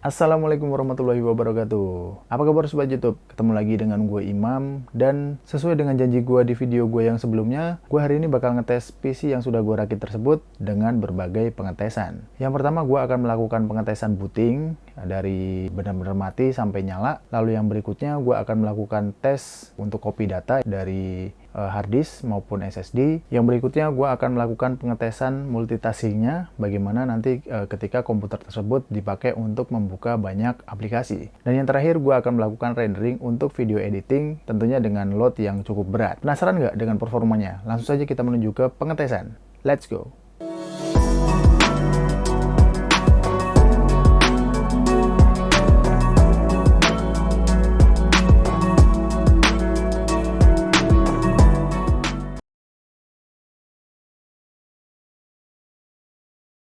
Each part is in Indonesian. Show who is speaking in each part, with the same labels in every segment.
Speaker 1: Assalamualaikum warahmatullahi wabarakatuh. Apa kabar sobat YouTube? Ketemu lagi dengan gue Imam, dan sesuai dengan janji gue di video gue yang sebelumnya, gue hari ini bakal ngetes PC yang sudah gue rakit tersebut dengan berbagai pengetesan. Yang pertama, gue akan melakukan pengetesan booting dari benar-benar mati sampai nyala. Lalu yang berikutnya gue akan melakukan tes untuk copy data dari hard disk maupun SSD. Yang berikutnya gue akan melakukan pengetesan multitaskingnya, bagaimana nanti ketika komputer tersebut dipakai untuk membuka banyak aplikasi. Dan yang terakhir gue akan melakukan rendering untuk video editing, tentunya dengan load yang cukup berat. Penasaran nggak dengan performanya? Langsung saja kita menuju ke pengetesan. Let's go!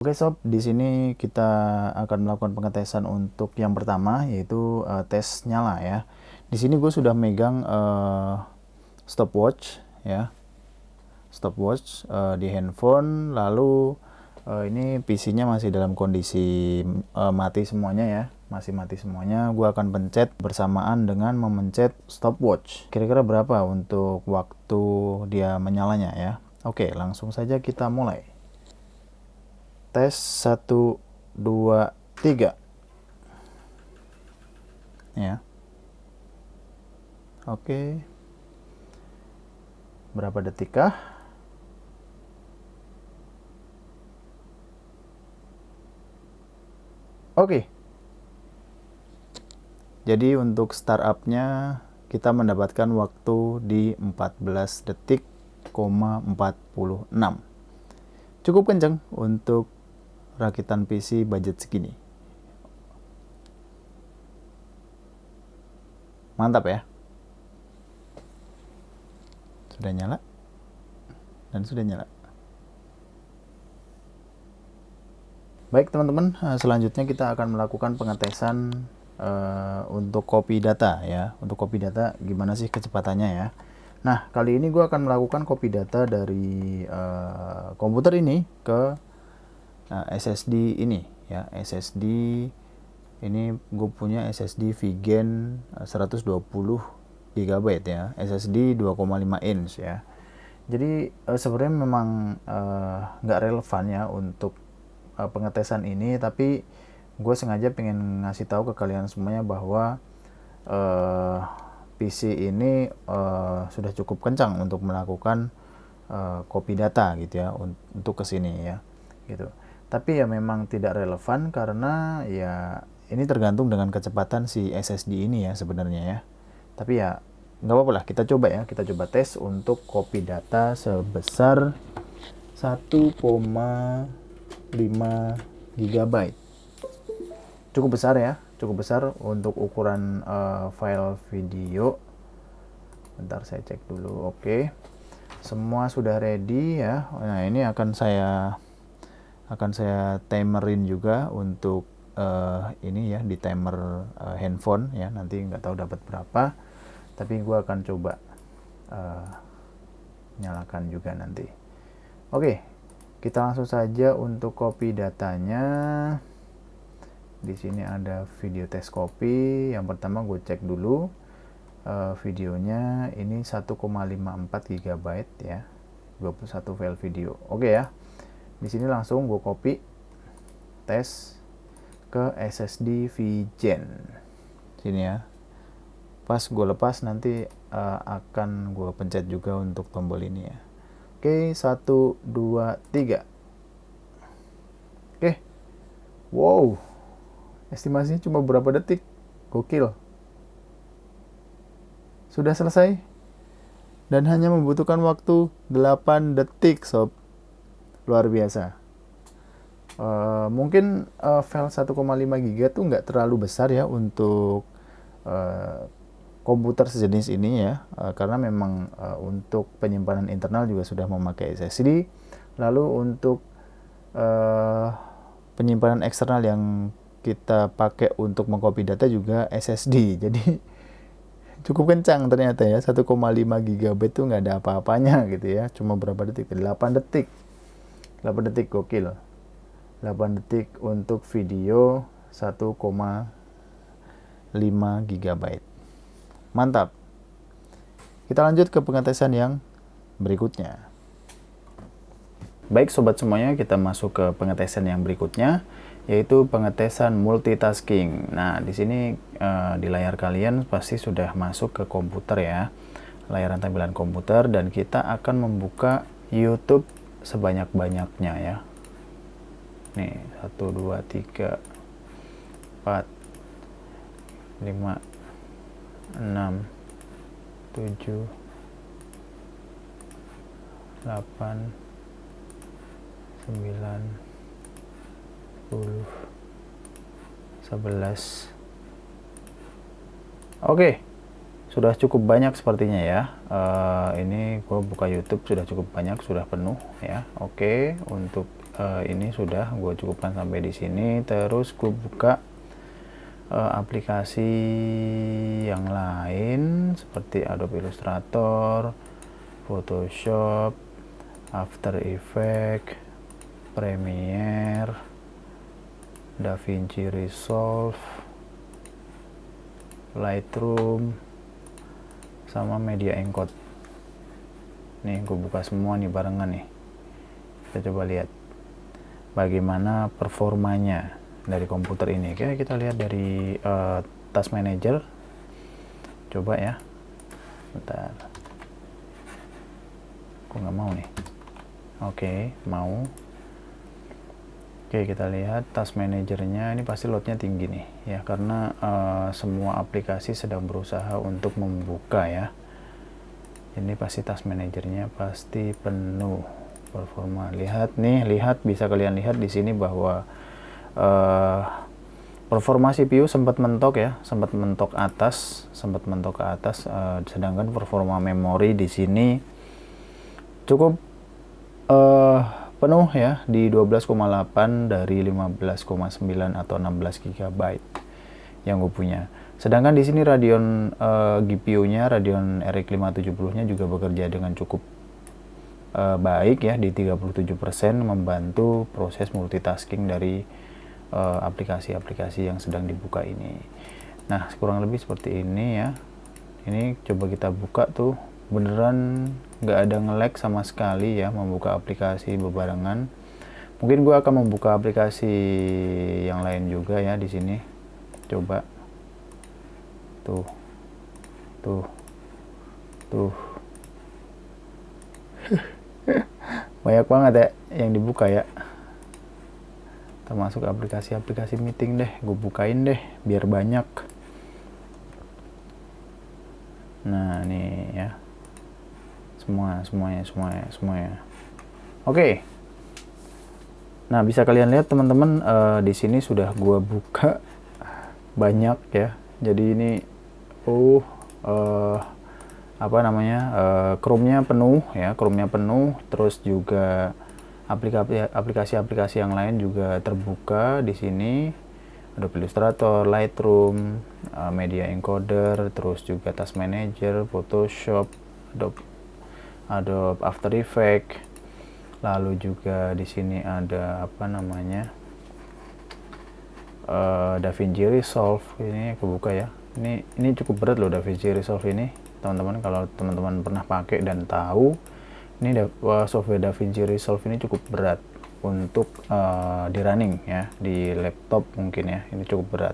Speaker 1: Oke sob, di sini kita akan melakukan pengetesan untuk yang pertama, yaitu tes nyala ya. Di sini gue sudah megang stopwatch ya, stopwatch di handphone. Lalu ini PC-nya masih dalam kondisi mati semuanya ya, masih mati semuanya. Gue akan pencet bersamaan dengan memencet stopwatch. Kira-kira berapa untuk waktu dia menyalanya ya? Oke, langsung saja kita mulai. Tes 1, 2, 3 ya. Oke, berapa detik kah? Oke, jadi untuk startupnya kita mendapatkan waktu di 14 detik, 46. Cukup kenceng untuk rakitan PC budget segini. Mantap ya. Sudah nyala dan sudah nyala. Baik teman-teman, selanjutnya kita akan melakukan pengetesan untuk copy data ya. Untuk copy data gimana sih kecepatannya ya. Nah, kali ini gue akan melakukan copy data dari komputer ini ke SSD ini ya. SSD ini gue punya SSD VGen 120 GB ya, SSD 2,5 inch ya. Jadi sebenarnya memang nggak relevan ya untuk pengetesan ini, tapi gue sengaja pengen ngasih tahu ke kalian semuanya bahwa PC ini sudah cukup kencang untuk melakukan copy data gitu ya, untuk kesini ya gitu. Tapi ya memang tidak relevan karena ya ini tergantung dengan kecepatan si SSD ini ya sebenarnya ya. Tapi ya nggak apa-apa lah, kita coba ya, kita coba tes untuk copy data sebesar 1,5 GB. Cukup besar ya, cukup besar untuk ukuran file video. Bentar saya cek dulu. Oke, semua sudah ready ya. Nah, ini akan saya timerin juga untuk ini ya, di timer handphone ya. Nanti nggak tahu dapat berapa, tapi gue akan coba nyalakan juga nanti. Oke, kita langsung saja untuk copy datanya. Di sini ada video tes copy. Yang pertama gue cek dulu videonya, ini 1,54 GB ya, 21 file video. Oke ya. Di sini langsung gue copy tes ke SSD VGen sini ya. Pas gue lepas nanti akan gue pencet juga untuk tombol ini ya. Oke, 1, 2, 3. Oke, wow, estimasinya cuma berapa detik, gokil. Sudah selesai dan hanya membutuhkan waktu 8 detik sob. Luar biasa. Mungkin file 1,5 GB tuh nggak terlalu besar ya untuk komputer sejenis ini ya, karena memang untuk penyimpanan internal juga sudah memakai SSD. Lalu untuk penyimpanan eksternal yang kita pakai untuk mengcopy data juga SSD. Jadi cukup kencang ternyata ya, 1,5 GB itu nggak ada apa-apanya gitu ya. Cuma berapa detik? 8 detik. 8 detik, gokil. 8 detik untuk video 1,5 GB. Mantap. Kita lanjut ke pengetesan yang berikutnya. Baik sobat semuanya, kita masuk ke pengetesan yang berikutnya, yaitu pengetesan multitasking. Nah, di sini di layar kalian pasti sudah masuk ke komputer ya, layaran tampilan komputer, dan kita akan membuka YouTube sebanyak-banyaknya ya. Nih, 1, 2, 3, 4, 5, 6, 7, 8, 9, 10, 11. Oke, sudah cukup banyak sepertinya ya. Ini gue buka YouTube sudah cukup banyak, sudah penuh ya. Oke, untuk ini sudah gue cukupkan sampai di sini. Terus gue buka aplikasi yang lain seperti Adobe Illustrator, Photoshop, After Effects, Premiere, DaVinci Resolve, Lightroom, sama Media Encode. Nih gue buka semua nih barengan nih. Kita coba lihat bagaimana performanya dari komputer ini. Oke, kita lihat dari Task Manager. Coba ya. Bentar. Kok nggak mau nih? Oke, mau. Oke, kita lihat Task Manager-nya. Ini pasti loadnya tinggi nih ya, karena semua aplikasi sedang berusaha untuk membuka ya. Ini pasti Task Manager-nya pasti penuh performa. Lihat nih, bisa kalian lihat di sini bahwa performa CPU sempat mentok ya, sempat mentok ke atas, sedangkan performa memori di sini cukup penuh ya, di 12,8 dari 15,9 atau 16 GB yang gue punya. Sedangkan di sini Radeon GPU-nya, Radeon RX 570-nya juga bekerja dengan cukup baik ya, di 37% membantu proses multitasking dari aplikasi-aplikasi yang sedang dibuka ini. Nah, kurang lebih seperti ini ya. Ini coba kita buka tuh, beneran nggak ada nge-lag sama sekali ya membuka aplikasi bebarengan. Mungkin gue akan membuka aplikasi yang lain juga ya di sini. Coba tuh banyak banget ya yang dibuka ya, termasuk aplikasi-aplikasi meeting deh, gue bukain deh biar banyak. Nah nih ya, semuanya. Oke. Nah, bisa kalian lihat teman-teman, di sini sudah gue buka banyak ya. Jadi ini Chrome-nya penuh ya, terus juga aplikasi-aplikasi yang lain juga terbuka di sini. Adobe Illustrator, Lightroom, Media Encoder, terus juga Task Manager, Photoshop, Adobe After Effects. Lalu juga di sini ada DaVinci Resolve. Ini aku buka ya. Ini cukup berat loh DaVinci Resolve ini, teman-teman. Kalau teman-teman pernah pakai dan tahu, ini software DaVinci Resolve ini cukup berat untuk di running ya, di laptop mungkin ya, ini cukup berat.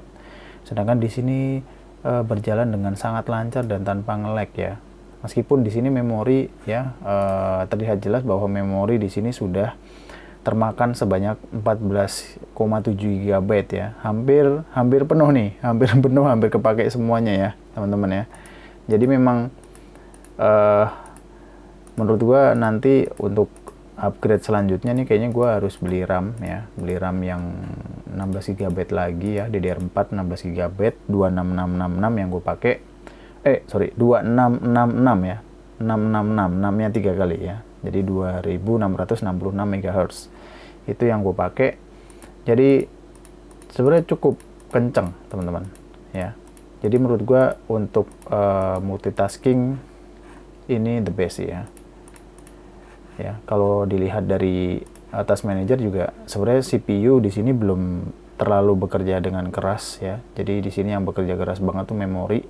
Speaker 1: Sedangkan di sini berjalan dengan sangat lancar dan tanpa nge-lag ya. Meskipun di sini memori ya, terlihat jelas bahwa memori di sini sudah termakan sebanyak 14,7 GB ya. Hampir penuh nih, hampir kepake semuanya ya, teman-teman ya. Jadi memang menurut gua nanti untuk upgrade selanjutnya nih kayaknya gue harus beli RAM ya, yang 16 GB lagi ya, DDR4 16 GB 26666 yang gue pakai, 2666 ya, 666 nya 3 kali ya, jadi 2666 MHz itu yang gue pakai. Jadi sebenarnya cukup kenceng teman-teman ya. Jadi menurut gue untuk multitasking ini the best ya. Ya, kalau dilihat dari Task Manager juga sebenarnya CPU di sini belum terlalu bekerja dengan keras ya. Jadi di sini yang bekerja keras banget tuh memori.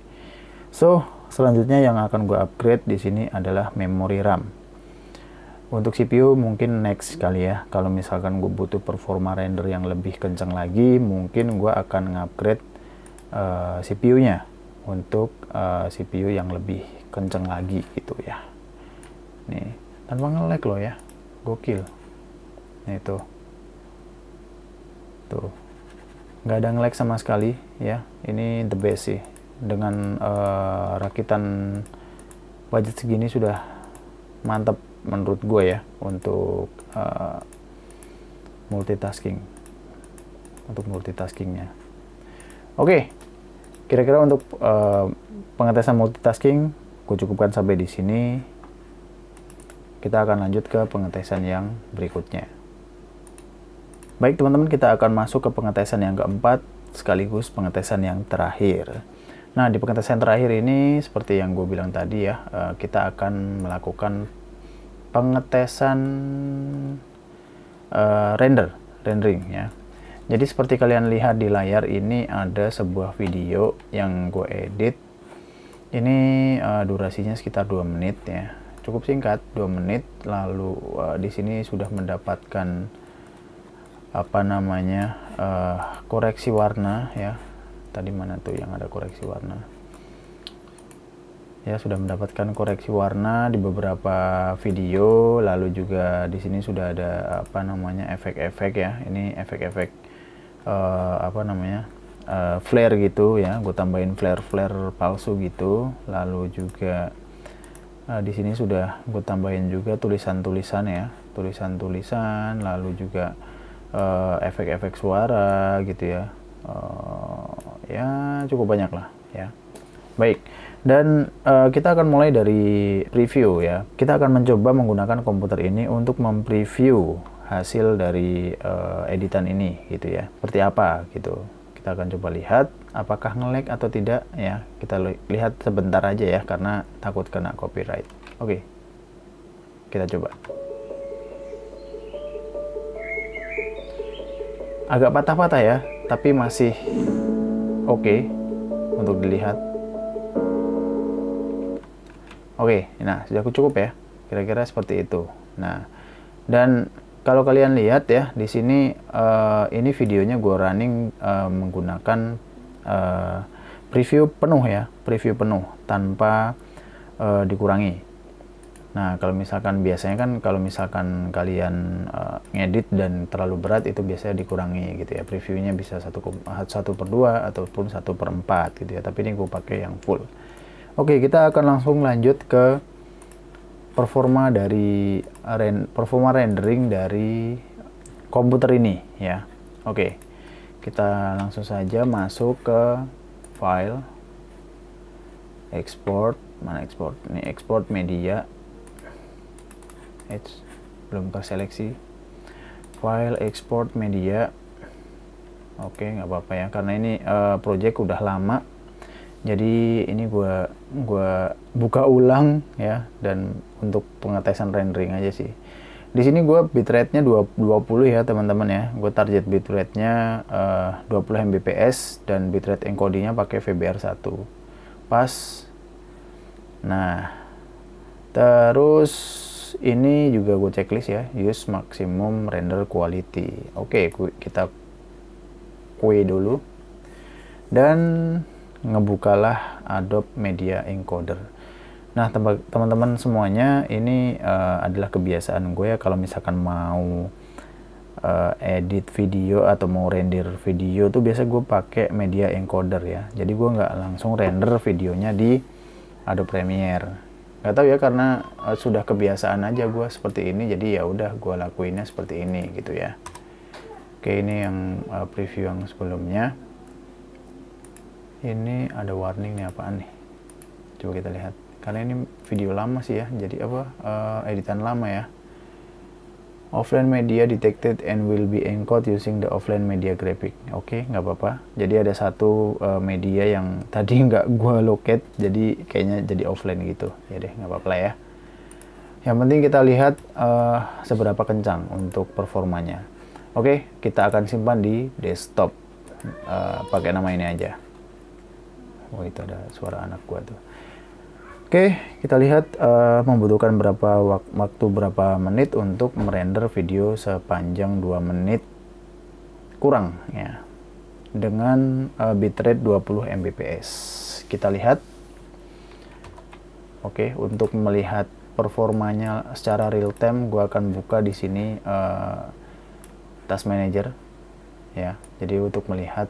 Speaker 1: So, selanjutnya yang akan gue upgrade di sini adalah memori RAM. Untuk CPU mungkin next kali ya. Kalau misalkan gue butuh performa render yang lebih kencang lagi, mungkin gue akan ngupgrade CPU-nya untuk CPU yang lebih kencang lagi gitu ya. Nih, tanpa nge-lag loh ya. Gokil. Nah itu. Tuh. Nggak ada nge-lag sama sekali ya. Ini the best sih. Dengan rakitan budget segini sudah mantap menurut gue ya untuk multitaskingnya. Oke, kira-kira untuk pengetesan multitasking gue cukupkan sampai di sini. Kita akan lanjut ke pengetesan yang berikutnya. Baik teman-teman, kita akan masuk ke pengetesan yang keempat sekaligus pengetesan yang terakhir. Nah, di pengetesan terakhir ini seperti yang gue bilang tadi ya, kita akan melakukan pengetesan rendering ya. Jadi seperti kalian lihat di layar ini ada sebuah video yang gue edit. Ini durasinya sekitar 2 menit ya. Cukup singkat, 2 menit. Lalu di sini sudah mendapatkan apa namanya? Koreksi warna ya. Tadi mana tuh yang ada koreksi warna? Ya, sudah mendapatkan koreksi warna di beberapa video. Lalu juga di sini sudah ada apa namanya? Efek-efek ya. Ini efek-efek apa namanya, flare gitu ya, gue tambahin flare palsu gitu. Lalu juga di sini sudah gue tambahin juga tulisan-tulisan ya, tulisan-tulisan, lalu juga efek-efek suara gitu ya. Ya cukup banyak lah ya. Baik, dan kita akan mulai dari preview ya. Kita akan mencoba menggunakan komputer ini untuk mempreview hasil dari editan ini gitu ya, seperti apa gitu. Kita akan coba lihat apakah nge-lag atau tidak ya. Kita lihat sebentar aja ya, karena takut kena copyright. Oke, kita coba. Agak patah-patah ya, tapi masih oke untuk dilihat. Oke, nah sudah cukup ya, kira-kira seperti itu. Nah, dan kalau kalian lihat ya di sini, ini videonya gue running menggunakan preview penuh ya, preview penuh tanpa dikurangi. Nah, kalau misalkan biasanya kan kalau misalkan kalian ngedit dan terlalu berat itu biasanya dikurangi gitu ya. Previewnya bisa 1/2 ataupun 1/4 gitu ya. Tapi ini gue pakai yang full. Oke, kita akan langsung lanjut ke performa rendering dari komputer ini ya. Oke, kita langsung saja masuk ke file, export. Mana export? Ini export media. Belum terseleksi. File export media. Oke, nggak apa-apa ya, karena ini project udah lama. Jadi ini gua buka ulang ya, dan untuk pengetesan rendering aja sih. Di sini gua bitrate-nya 20 ya teman-teman ya. Gua target bitrate-nya 20 Mbps dan bitrate encoding-nya pakai VBR1. Pas. Nah, terus ini juga gue checklist ya, use maximum render quality. Oke, kita QE dulu dan ngebukalah Adobe Media Encoder. Nah teman-teman semuanya, ini adalah kebiasaan gue ya, kalau misalkan mau edit video atau mau render video tuh biasa gue pakai Media Encoder ya. Jadi gue nggak langsung render videonya di Adobe Premiere. Nggak tahu ya, karena sudah kebiasaan aja gue seperti ini, jadi ya udah gue lakuinnya seperti ini gitu ya. Oke, ini yang preview yang sebelumnya. Ini ada warning nih, apaan nih? Coba kita lihat. Karena ini video lama sih ya, jadi apa? Editan lama ya. Offline media detected and will be encoded using the offline media graphic. Oke, nggak apa-apa. Jadi ada satu media yang tadi nggak gua locate, jadi kayaknya jadi offline gitu. Ya deh, nggak apa-apa lah ya. Yang penting kita lihat seberapa kencang untuk performanya. Oke, kita akan simpan di desktop. pakai nama ini aja. Oh, itu ada suara anak gua tuh. Oke, kita lihat membutuhkan waktu berapa menit untuk merender video sepanjang 2 menit kurang ya, dengan bitrate 20 Mbps. Kita lihat. Oke, untuk melihat performanya secara real time, gua akan buka di sini Task Manager ya. Jadi untuk melihat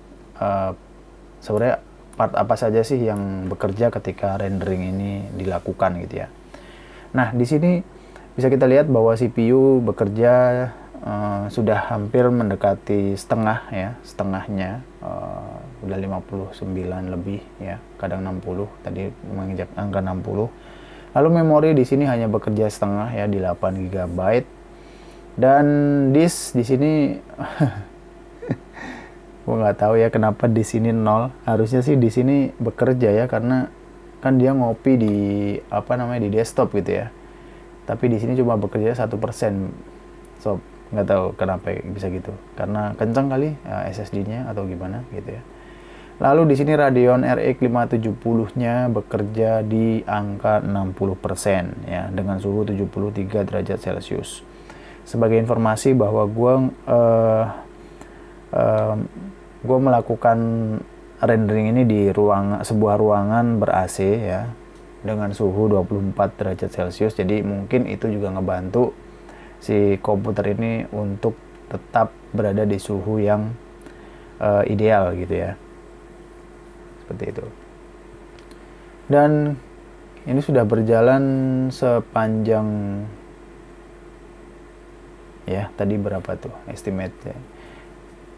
Speaker 1: sebenarnya part apa saja sih yang bekerja ketika rendering ini dilakukan gitu ya. Nah, di sini bisa kita lihat bahwa CPU bekerja sudah hampir mendekati setengah ya, setengahnya udah 59 lebih ya, kadang 60, tadi menginjak angka 60. Lalu memori di sini hanya bekerja setengah ya, di 8 GB. Dan disk di sini gua nggak tahu ya kenapa di sini 0. Harusnya sih di sini bekerja ya, karena kan dia ngopi di di desktop gitu ya. Tapi di sini cuma bekerja 1%. So, nggak tahu kenapa bisa gitu, karena kencang kali SSD-nya atau gimana gitu ya. Lalu di sini Radeon RX 570-nya bekerja di angka 60% ya, dengan suhu 73 derajat Celcius. Sebagai informasi bahwa gue melakukan rendering ini di sebuah ruangan ber-AC ya, dengan suhu 24 derajat Celcius. Jadi mungkin itu juga ngebantu si komputer ini untuk tetap berada di suhu yang ideal gitu ya, seperti itu. Dan ini sudah berjalan sepanjang ya, tadi berapa tuh estimate ya,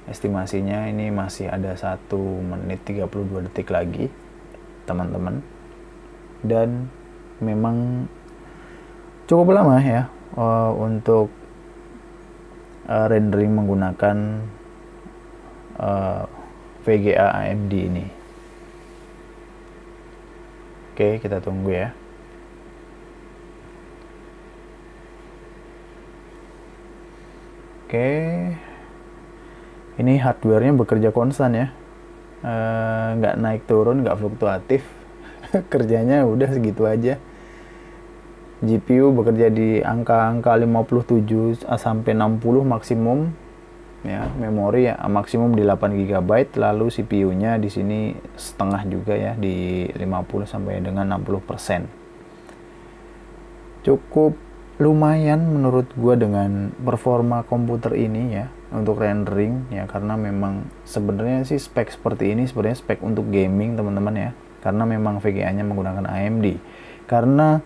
Speaker 1: estimasinya ini masih ada 1 menit 32 detik lagi teman-teman, dan memang cukup lama ya untuk rendering menggunakan VGA AMD ini. Oke, kita tunggu ya. Oke, ini hardware-nya bekerja konstan ya, nggak naik turun, nggak fluktuatif. Kerjanya udah segitu aja. GPU bekerja di angka-angka 57 sampai 60 maksimum ya, memori ya maksimum di 8 GB, lalu CPU-nya di sini setengah juga ya, di 50 sampai dengan 60%. Cukup lumayan menurut gua dengan performa komputer ini ya untuk rendering ya, karena memang sebenarnya sih spek seperti ini sebenarnya spek untuk gaming teman-teman ya, karena memang VGA-nya menggunakan AMD. Karena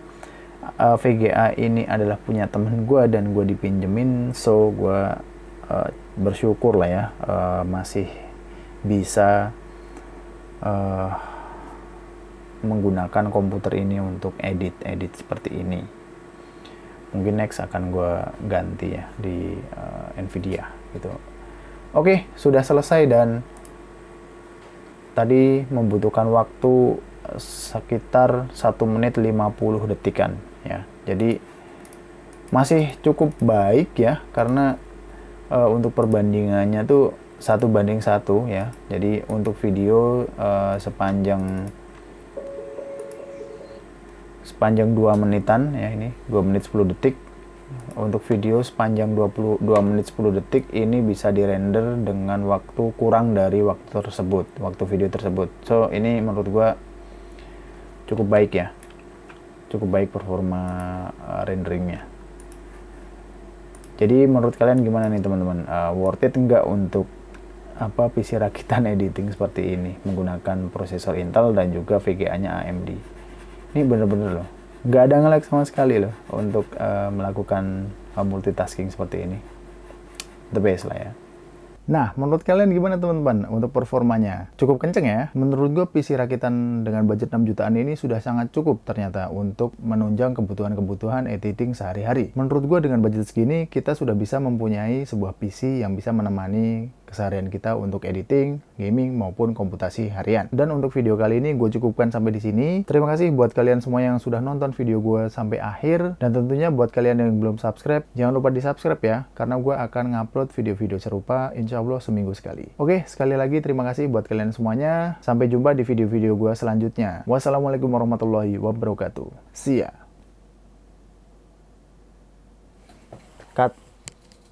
Speaker 1: VGA ini adalah punya temen gue dan gue dipinjemin, so gue bersyukur lah ya masih bisa menggunakan komputer ini untuk edit seperti ini. Mungkin next akan gue ganti ya di Nvidia gitu. Oke, sudah selesai dan tadi membutuhkan waktu sekitar 1 menit 50 detikan ya. Jadi masih cukup baik ya, karena untuk perbandingannya tuh 1:1 ya. Jadi untuk video sepanjang 2 menitan ya, ini 2 menit 10 detik. Untuk video sepanjang 2 menit 10 detik ini bisa dirender dengan waktu kurang dari waktu video tersebut. So ini menurut gua cukup baik ya, cukup baik performa renderingnya. Jadi menurut kalian gimana nih teman-teman, worth it nggak untuk PC rakitan editing seperti ini menggunakan prosesor Intel dan juga VGA-nya AMD? Ini bener-bener loh, nggak ada nge-lag sama sekali loh untuk melakukan multitasking seperti ini. The best lah ya. Nah, menurut kalian gimana teman-teman untuk performanya? Cukup kenceng ya? Menurut gue PC rakitan dengan budget 6 jutaan ini sudah sangat cukup ternyata untuk menunjang kebutuhan-kebutuhan editing sehari-hari. Menurut gue dengan budget segini, kita sudah bisa mempunyai sebuah PC yang bisa menemani keseharian kita untuk editing, gaming, maupun komputasi harian. Dan untuk video kali ini gue cukupkan sampai di sini. Terima kasih buat kalian semua yang sudah nonton video gue sampai akhir. Dan tentunya buat kalian yang belum subscribe, jangan lupa di subscribe ya, karena gue akan ngupload video-video serupa insya Allah seminggu sekali. Oke, sekali lagi terima kasih buat kalian semuanya. Sampai jumpa di video-video gue selanjutnya. Wassalamualaikum warahmatullahi wabarakatuh. See ya. Cut.